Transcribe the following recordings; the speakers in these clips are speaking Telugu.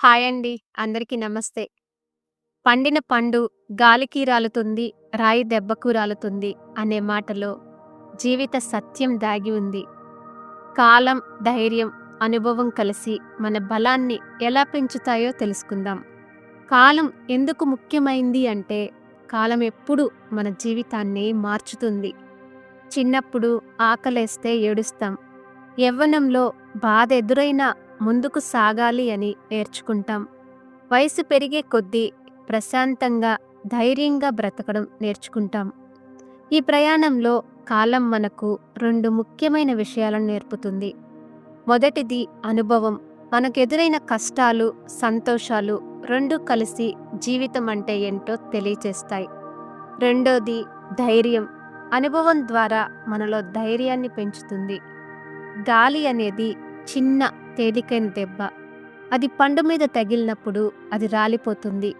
హాయ్ అండి. అందరికీ నమస్తే. పండిన పండు గాలికి రాలుతుంది, రాయి దెబ్బకు రాలుతుంది అనే మాటలో జీవిత సత్యం దాగి ఉంది. కాలం, ధైర్యం, అనుభవం కలిసి మన బలాన్ని ఎలా పెంచుతాయో తెలుసుకుందాం. కాలం ఎందుకు ముఖ్యమైంది అంటే, కాలం ఎప్పుడు మన జీవితాన్ని మార్చుతుంది. చిన్నప్పుడు ఆకలేస్తే ఏడుస్తాం. యవ్వనంలో బాధ ఎదురైనా ముందుకు సాగాలి అని నేర్చుకుంటాం. వయసు పెరిగే కొద్దీ ప్రశాంతంగా, ధైర్యంగా బ్రతకడం నేర్చుకుంటాం. ఈ ప్రయాణంలో కాలం మనకు రెండు ముఖ్యమైన విషయాలను నేర్పుతుంది. మొదటిది అనుభవం. మనకెదురైన కష్టాలు, సంతోషాలు రెండూ కలిసి జీవితం అంటే ఏంటో తెలియచేస్తాయి. రెండోది ధైర్యం. అనుభవం ద్వారా మనలో ధైర్యాన్ని పెంచుతుంది. గాలి అనేది చిన్న తేలికైన దెబ్బ. అది పండు మీద తగిలినప్పుడు అది రాలిపోతుంది.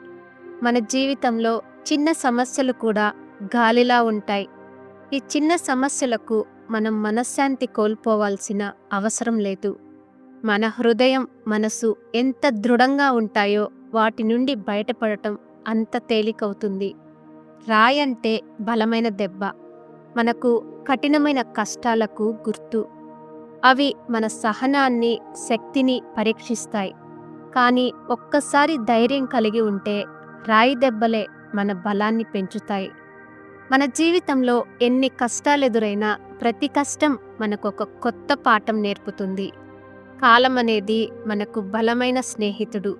మన జీవితంలో చిన్న సమస్యలు కూడా గాలిలా ఉంటాయి. ఈ చిన్న సమస్యలకు మనం మనశ్శాంతి కోల్పోవాల్సిన అవసరం లేదు. మన హృదయం, మనసు ఎంత దృఢంగా ఉంటాయో వాటి నుండి బయటపడటం అంత తేలికవుతుంది. రాయి అంటే బలమైన దెబ్బ. మనకు కఠినమైన కష్టాలకు గుర్తు. అవి మన సహనాన్ని, శక్తిని పరీక్షిస్తాయి. కానీ ఒక్కసారి ధైర్యం కలిగి ఉంటే రాయి దెబ్బలే మన బలాన్ని పెంచుతాయి. మన జీవితంలో ఎన్ని కష్టాలెదురైనా ప్రతి కష్టం మనకొక కొత్త పాఠం నేర్పుతుంది. కాలం అనేది మనకు బలమైన స్నేహితుడు.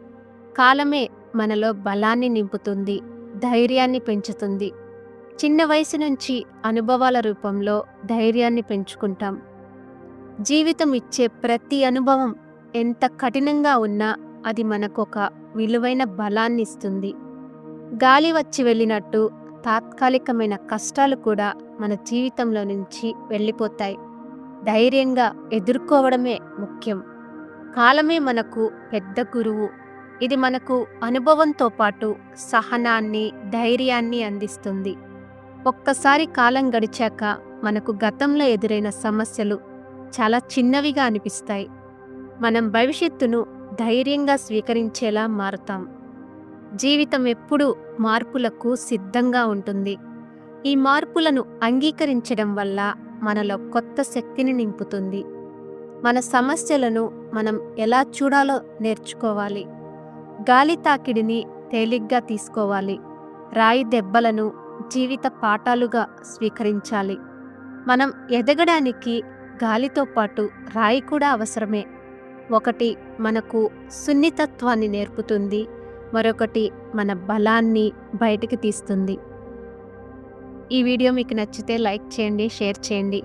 కాలమే మనలో బలాన్ని నింపుతుంది, ధైర్యాన్ని పెంచుతుంది. చిన్న వయసు నుంచి అనుభవాల రూపంలో ధైర్యాన్ని పెంచుకుంటాం. జీవితం ఇచ్చే ప్రతి అనుభవం ఎంత కఠినంగా ఉన్నా అది మనకొక విలువైన బలాన్ని ఇస్తుంది. గాలి వచ్చి వెళ్ళినట్టు తాత్కాలికమైన కష్టాలు కూడా మన జీవితంలో నుంచి వెళ్ళిపోతాయి. ధైర్యంగా ఎదుర్కోవడమే ముఖ్యం. కాలమే మనకు పెద్ద గురువు. ఇది మనకు అనుభవంతో పాటు సహనాన్ని, ధైర్యాన్ని అందిస్తుంది. ఒక్కసారి కాలం గడిచాక మనకు గతంలో ఎదురైన సమస్యలు చాలా చిన్నవిగా అనిపిస్తాయి. మనం భవిష్యత్తును ధైర్యంగా స్వీకరించేలా మారుతాం. జీవితం ఎప్పుడూ మార్పులకు సిద్ధంగా ఉంటుంది. ఈ మార్పులను అంగీకరించడం వల్ల మనలో కొత్త శక్తిని నింపుతుంది. మన సమస్యలను మనం ఎలా చూడాలో నేర్చుకోవాలి. గాలి తాకిడిని తేలిగ్గా తీసుకోవాలి. రాయి దెబ్బలను జీవిత పాఠాలుగా స్వీకరించాలి. మనం ఎదగడానికి గాలితో పాటు రాయి కూడా అవసరమే. ఒకటి మనకు సున్నితత్వాన్ని నేర్పుతుంది, మరొకటి మన బలాన్ని బయటికి తీస్తుంది. ఈ వీడియో మీకు నచ్చితే లైక్ చేయండి, షేర్ చేయండి.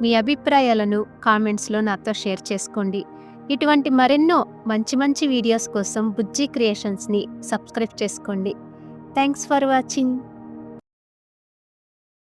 మీ అభిప్రాయాలను కామెంట్స్లో నాతో షేర్ చేసుకోండి. ఇటువంటి మరెన్నో మంచి మంచి వీడియోస్ కోసం బుజ్జి క్రియేషన్స్ని సబ్స్క్రైబ్ చేసుకోండి. Thanks for watching.